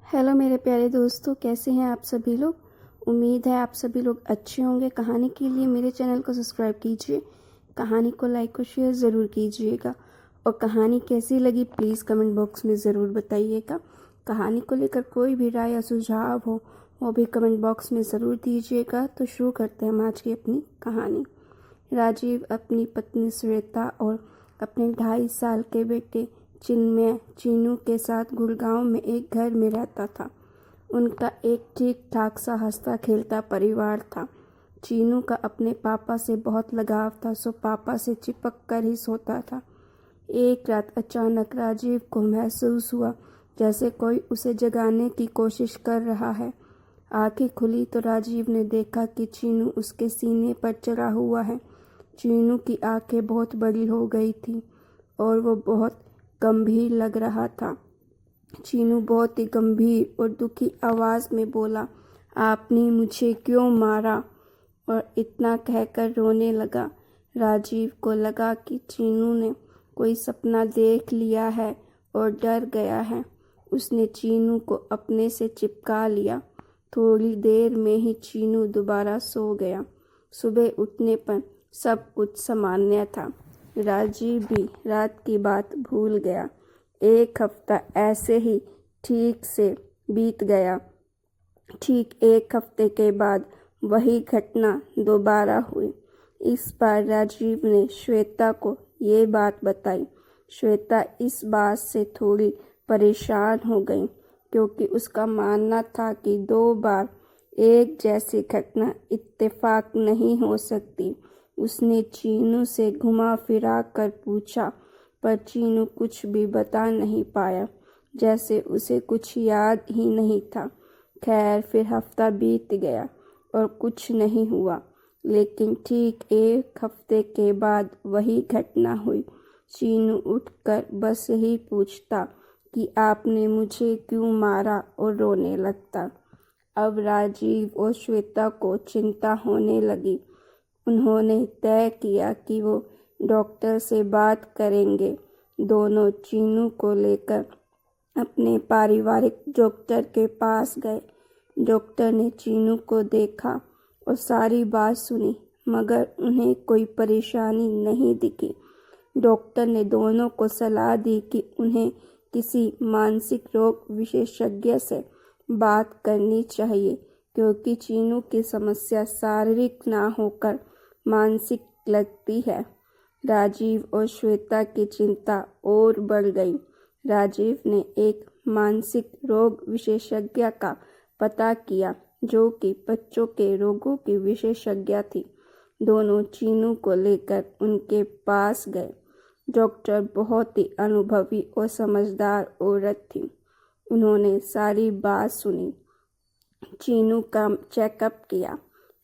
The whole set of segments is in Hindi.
हेलो मेरे प्यारे दोस्तों, कैसे हैं आप सभी लोग। उम्मीद है आप सभी लोग अच्छे होंगे। कहानी के लिए मेरे चैनल को सब्सक्राइब कीजिए, कहानी को लाइक और शेयर ज़रूर कीजिएगा और कहानी कैसी लगी प्लीज़ कमेंट बॉक्स में ज़रूर बताइएगा। कहानी को लेकर कोई भी राय या सुझाव हो वो भी कमेंट बॉक्स में ज़रूर दीजिएगा। तो शुरू करते हैं हम आज की अपनी कहानी। राजीव अपनी पत्नी श्वेता और अपने 2.5 साल के बेटे चिन्मय चीनू के साथ गुड़गांव में एक घर में रहता था। उनका एक ठीक ठाक सा हंसता खेलता परिवार था। चीनू का अपने पापा से बहुत लगाव था, सो पापा से चिपक कर ही सोता था। एक रात अचानक राजीव को महसूस हुआ जैसे कोई उसे जगाने की कोशिश कर रहा है। आंखें खुली तो राजीव ने देखा कि चीनू उसके सीने पर चढ़ा हुआ है। चीनू की आंखें बहुत बड़ी हो गई थी और वो बहुत गंभीर लग रहा था। चीनू बहुत ही गंभीर और दुखी आवाज़ में बोला, आपने मुझे क्यों मारा? और इतना कहकर रोने लगा। राजीव को लगा कि चीनू ने कोई सपना देख लिया है और डर गया है। उसने चीनू को अपने से चिपका लिया। थोड़ी देर में ही चीनू दोबारा सो गया। सुबह उठने पर सब कुछ सामान्य था। राजीव भी रात की बात भूल गया। एक हफ्ता ऐसे ही ठीक से बीत गया। ठीक एक हफ्ते के बाद वही घटना दोबारा हुई। इस बार राजीव ने श्वेता को ये बात बताई। श्वेता इस बात से थोड़ी परेशान हो गई क्योंकि उसका मानना था कि 2 बार एक जैसी घटना इत्तेफाक नहीं हो सकती। उसने चीनू से घुमा फिरा कर पूछा पर चीनू कुछ भी बता नहीं पाया, जैसे उसे कुछ याद ही नहीं था। खैर फिर हफ्ता बीत गया और कुछ नहीं हुआ, लेकिन ठीक एक हफ्ते के बाद वही घटना हुई। चीनू उठकर बस यही पूछता कि आपने मुझे क्यों मारा और रोने लगता। अब राजीव और श्वेता को चिंता होने लगी। उन्होंने तय किया कि वो डॉक्टर से बात करेंगे। दोनों चीनू को लेकर अपने पारिवारिक डॉक्टर के पास गए। डॉक्टर ने चीनू को देखा और सारी बात सुनी, मगर उन्हें कोई परेशानी नहीं दिखी। डॉक्टर ने दोनों को सलाह दी कि उन्हें किसी मानसिक रोग विशेषज्ञ से बात करनी चाहिए क्योंकि चीनू की समस्या शारीरिक ना होकर मानसिक लगती है। राजीव और श्वेता की चिंता और बढ़ गई। राजीव ने एक मानसिक रोग विशेषज्ञ का पता किया जो कि बच्चों के रोगों की विशेषज्ञ थी। दोनों चीनू को लेकर उनके पास गए। डॉक्टर बहुत ही अनुभवी और समझदार औरत थी। उन्होंने सारी बात सुनी, चीनू का चेकअप किया,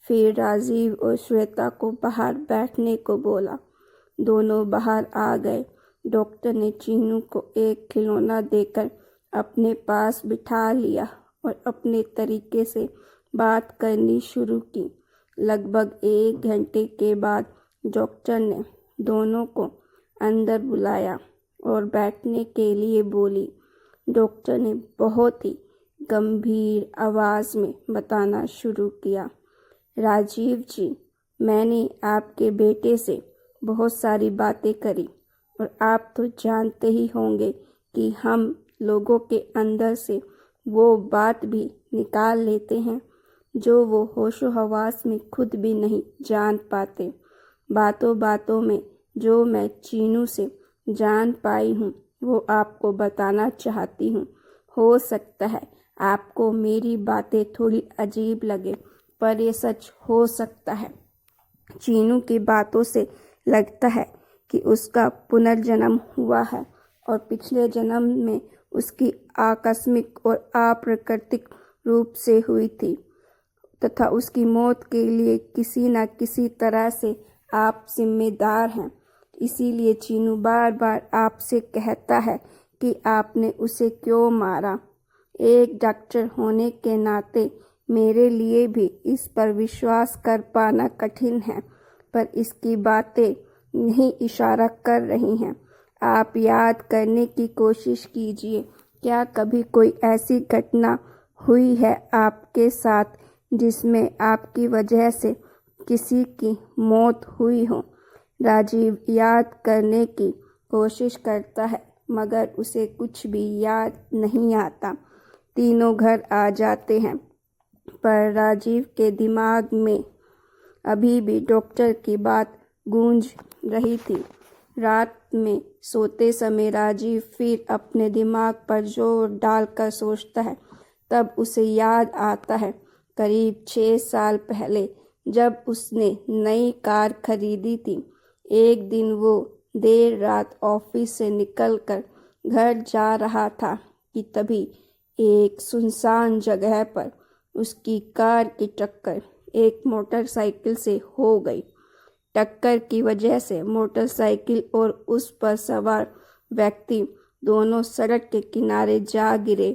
फिर राजीव और श्वेता को बाहर बैठने को बोला। दोनों बाहर आ गए। डॉक्टर ने चीनू को एक खिलौना देकर अपने पास बिठा लिया और अपने तरीके से बात करनी शुरू की। लगभग 1 घंटे के बाद डॉक्टर ने दोनों को अंदर बुलाया और बैठने के लिए बोली। डॉक्टर ने बहुत ही गंभीर आवाज़ में बताना शुरू किया, राजीव जी, मैंने आपके बेटे से बहुत सारी बातें करी और आप तो जानते ही होंगे कि हम लोगों के अंदर से वो बात भी निकाल लेते हैं जो वो होशो हवास में खुद भी नहीं जान पाते। बातों बातों में जो मैं चीनू से जान पाई हूँ वो आपको बताना चाहती हूँ। हो सकता है आपको मेरी बातें थोड़ी अजीब लगे पर ये सच हो सकता है। चीनू की बातों से लगता है कि उसका पुनर्जन्म हुआ है और पिछले जन्म में उसकी आकस्मिक और अप्राकृतिक रूप से हुई थी तथा उसकी मौत के लिए किसी न किसी तरह से आप जिम्मेदार हैं। इसीलिए चीनू बार बार आपसे कहता है कि आपने उसे क्यों मारा। एक डॉक्टर होने के नाते मेरे लिए भी इस पर विश्वास कर पाना कठिन है, पर इसकी बातें नहीं इशारा कर रही हैं। आप याद करने की कोशिश कीजिए क्या कभी कोई ऐसी घटना हुई है आपके साथ जिसमें आपकी वजह से किसी की मौत हुई हो? राजीव याद करने की कोशिश करता है मगर उसे कुछ भी याद नहीं आता। तीनों घर आ जाते हैं पर राजीव के दिमाग में अभी भी डॉक्टर की बात गूंज रही थी। रात में सोते समय राजीव फिर अपने दिमाग पर जोर डालकर सोचता है। तब उसे याद आता है करीब 6 साल पहले जब उसने नई कार खरीदी थी। एक दिन वो देर रात ऑफिस से निकलकर घर जा रहा था कि तभी एक सुनसान जगह पर उसकी कार की टक्कर एक मोटरसाइकिल से हो गई। टक्कर की वजह से मोटरसाइकिल और उस पर सवार व्यक्ति दोनों सड़क के किनारे जा गिरे।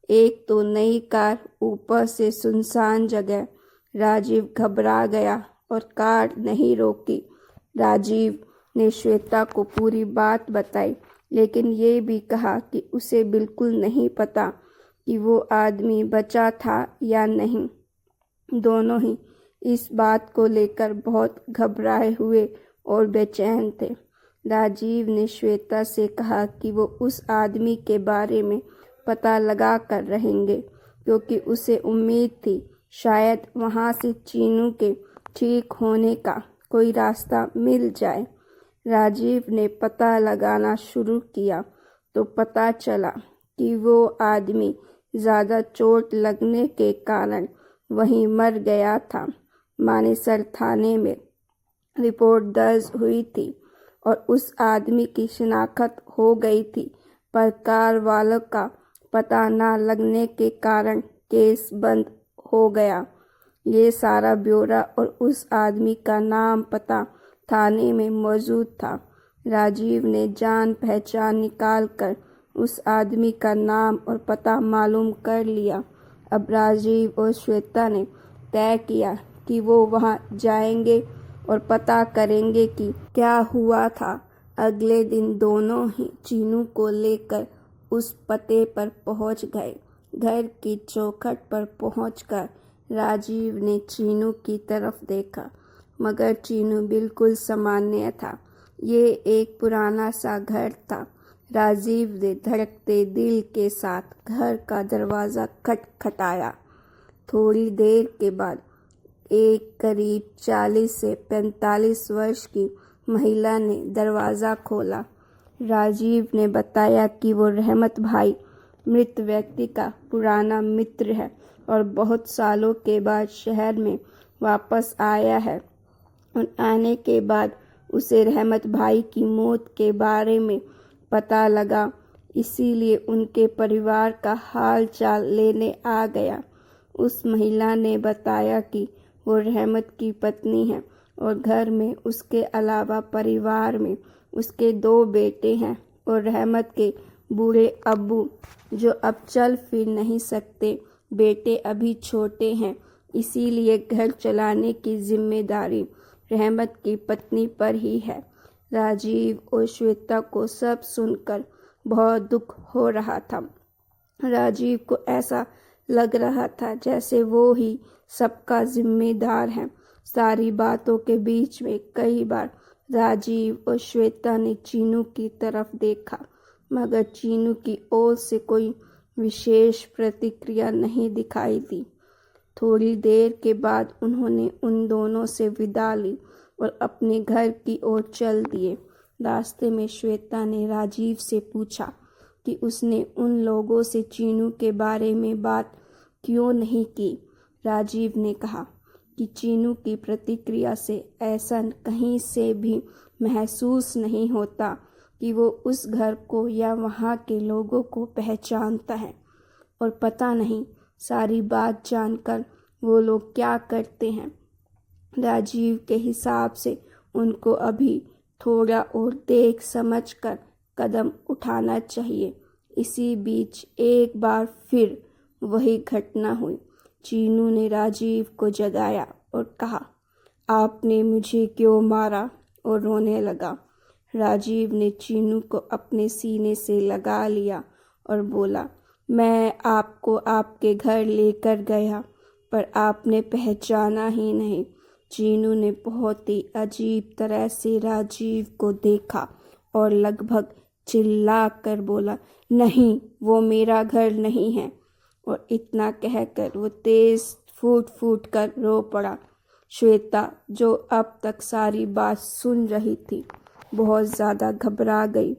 एक तो नई कार, ऊपर से सुनसान जगह। राजीव घबरा गया और कार नहीं रोकी। राजीव ने श्वेता को पूरी बात बताई लेकिन ये भी कहा कि उसे बिल्कुल नहीं पता कि वो आदमी बचा था या नहीं। दोनों ही इस बात को लेकर बहुत घबराए हुए और बेचैन थे। राजीव ने श्वेता से कहा कि वो उस आदमी के बारे में पता लगा कर रहेंगे क्योंकि उसे उम्मीद थी शायद वहाँ से चीनू के ठीक होने का कोई रास्ता मिल जाए। राजीव ने पता लगाना शुरू किया तो पता चला कि वो आदमी ज़्यादा चोट लगने के कारण वहीं मर गया था। मानेसर थाने में रिपोर्ट दर्ज हुई थी और उस आदमी की शिनाख्त हो गई थी पर कार वालों का पता न लगने के कारण केस बंद हो गया। ये सारा ब्यौरा और उस आदमी का नाम पता थाने में मौजूद था। राजीव ने जान पहचान निकाल कर उस आदमी का नाम और पता मालूम कर लिया। अब राजीव और श्वेता ने तय किया कि वो वहां जाएंगे और पता करेंगे कि क्या हुआ था। अगले दिन दोनों ही चीनू को लेकर उस पते पर पहुंच गए। घर की चौखट पर पहुंचकर राजीव ने चीनू की तरफ देखा मगर चीनू बिल्कुल सामान्य था। ये एक पुराना सा घर था। राजीव ने धड़कते दिल के साथ घर का दरवाज़ा खटखटाया। थोड़ी देर के बाद एक करीब 40 से 45 वर्ष की महिला ने दरवाज़ा खोला। राजीव ने बताया कि वो रहमत भाई मृत व्यक्ति का पुराना मित्र है और बहुत सालों के बाद शहर में वापस आया है। और आने के बाद उसे रहमत भाई की मौत के बारे में पता लगा, इसीलिए उनके परिवार का हाल चाल लेने आ गया। उस महिला ने बताया कि वो रहमत की पत्नी है और घर में उसके अलावा परिवार में उसके 2 बेटे हैं और रहमत के बूढ़े अब्बू जो अब चल फिर नहीं सकते। बेटे अभी छोटे हैं, इसीलिए घर चलाने की जिम्मेदारी रहमत की पत्नी पर ही है। राजीव और श्वेता को सब सुनकर बहुत दुख हो रहा था। राजीव को ऐसा लग रहा था जैसे वो ही सबका जिम्मेदार है। सारी बातों के बीच में कई बार राजीव और श्वेता ने चीनू की तरफ देखा मगर चीनू की ओर से कोई विशेष प्रतिक्रिया नहीं दिखाई दी। थोड़ी देर के बाद उन्होंने उन दोनों से विदा ली और अपने घर की ओर चल दिए। रास्ते में श्वेता ने राजीव से पूछा कि उसने उन लोगों से चीनू के बारे में बात क्यों नहीं की। राजीव ने कहा कि चीनू की प्रतिक्रिया से ऐसा कहीं से भी महसूस नहीं होता कि वो उस घर को या वहाँ के लोगों को पहचानता है और पता नहीं सारी बात जानकर वो लोग क्या करते हैं। राजीव के हिसाब से उनको अभी थोड़ा और देख समझ कर कदम उठाना चाहिए। इसी बीच एक बार फिर वही घटना हुई। चीनू ने राजीव को जगाया और कहा, आपने मुझे क्यों मारा, और रोने लगा। राजीव ने चीनू को अपने सीने से लगा लिया और बोला, मैं आपको आपके घर लेकर गया पर आपने पहचाना ही नहीं। चीनू ने बहुत ही अजीब तरह से राजीव को देखा और लगभग चिल्ला कर बोला, नहीं, वो मेरा घर नहीं है। और इतना कहकर वो तेज फूट फूट कर रो पड़ा। श्वेता, जो अब तक सारी बात सुन रही थी, बहुत ज़्यादा घबरा गई।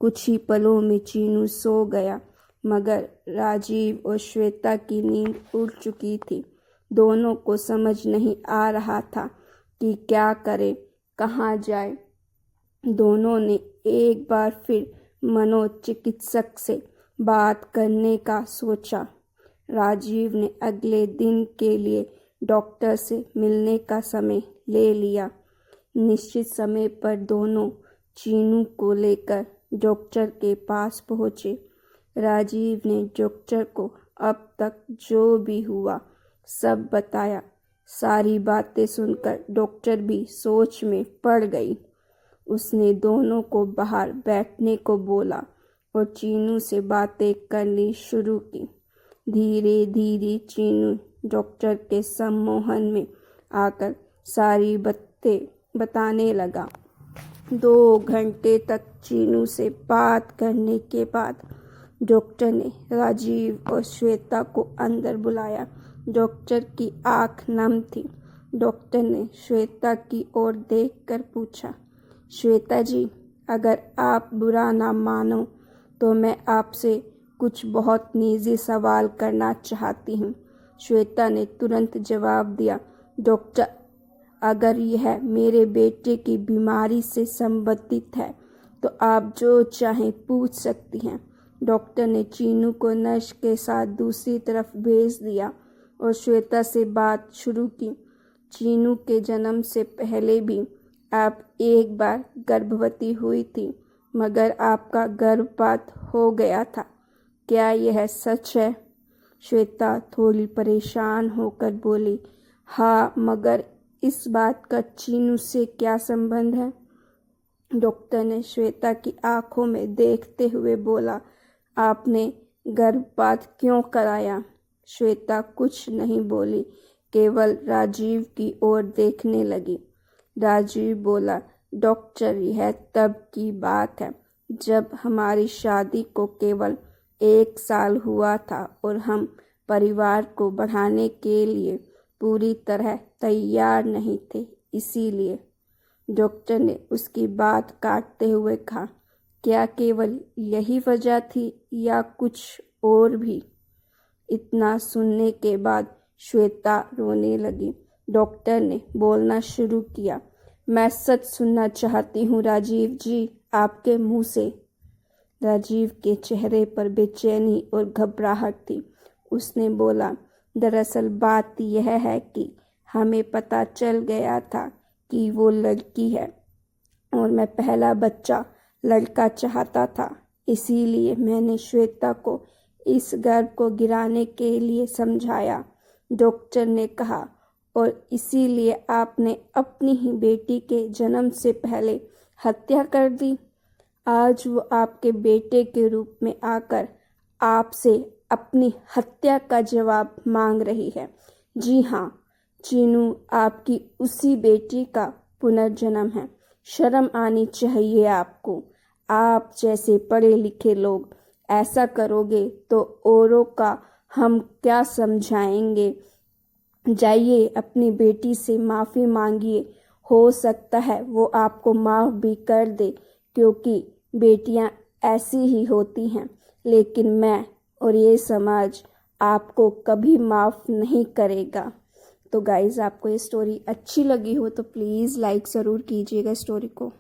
कुछ ही पलों में चीनू सो गया, मगर राजीव और श्वेता की नींद उड़ चुकी थी। दोनों को समझ नहीं आ रहा था कि क्या करे, कहाँ जाए। दोनों ने एक बार फिर मनोचिकित्सक से बात करने का सोचा। राजीव ने अगले दिन के लिए डॉक्टर से मिलने का समय ले लिया। निश्चित समय पर दोनों चीनू को लेकर डॉक्टर के पास पहुँचे। राजीव ने डॉक्टर को अब तक जो भी हुआ सब बताया। सारी बातें सुनकर डॉक्टर भी सोच में पड़ गई। उसने दोनों को बाहर बैठने को बोला और चीनू से बातें करनी शुरू की। धीरे धीरे चीनू डॉक्टर के सम्मोहन में आकर सारी बातें बताने लगा। 2 घंटे तक चीनू से बात करने के बाद डॉक्टर ने राजीव और श्वेता को अंदर बुलाया। डॉक्टर की आंख नम थी। डॉक्टर ने श्वेता की ओर देखकर पूछा, श्वेता जी, अगर आप बुरा ना मानो तो मैं आपसे कुछ बहुत निजी सवाल करना चाहती हूँ। श्वेता ने तुरंत जवाब दिया, डॉक्टर, अगर यह मेरे बेटे की बीमारी से संबंधित है तो आप जो चाहें पूछ सकती हैं। डॉक्टर ने चीनू को नर्स के साथ दूसरी तरफ भेज दिया और श्वेता से बात शुरू की। चीनू के जन्म से पहले भी आप एक बार गर्भवती हुई थी, मगर आपका गर्भपात हो गया था। क्या यह सच है? श्वेता थोड़ी परेशान होकर बोली, हाँ, मगर इस बात का चीनू से क्या संबंध है? डॉक्टर ने श्वेता की आंखों में देखते हुए बोला, आपने गर्भपात क्यों कराया? श्वेता कुछ नहीं बोली, केवल राजीव की ओर देखने लगी। राजीव बोला, डॉक्टर, यह तब की बात है जब हमारी शादी को केवल 1 साल हुआ था और हम परिवार को बढ़ाने के लिए पूरी तरह तैयार नहीं थे। इसीलिए डॉक्टर ने उसकी बात काटते हुए कहा, क्या केवल यही वजह थी या कुछ और भी? इतना सुनने के बाद श्वेता रोने लगी। डॉक्टर ने बोलना शुरू किया, मैं सच सुनना चाहती हूँ राजीव जी, आपके मुंह से। राजीव के चेहरे पर बेचैनी और घबराहट थी। उसने बोला, दरअसल बात यह है कि हमें पता चल गया था कि वो लड़की है और मैं पहला बच्चा लड़का चाहता था। इसीलिए मैंने श्वेता को इस गर्भ को गिराने के लिए समझाया। डॉक्टर ने कहा, और इसीलिए आपने अपनी ही बेटी के जन्म से पहले हत्या कर दी। आज वो आपके बेटे के रूप में आकर आपसे अपनी हत्या का जवाब मांग रही है। जी हाँ, चीनू आपकी उसी बेटी का पुनर्जन्म है। शर्म आनी चाहिए आपको। आप जैसे पढ़े लिखे लोग ऐसा करोगे तो औरों का हम क्या समझाएंगे। जाइए अपनी बेटी से माफ़ी मांगिए, हो सकता है वो आपको माफ़ भी कर दे, क्योंकि बेटियां ऐसी ही होती हैं। लेकिन मैं और ये समाज आपको कभी माफ़ नहीं करेगा। तो गाइज़, आपको ये स्टोरी अच्छी लगी हो तो प्लीज़ लाइक ज़रूर कीजिएगा स्टोरी को।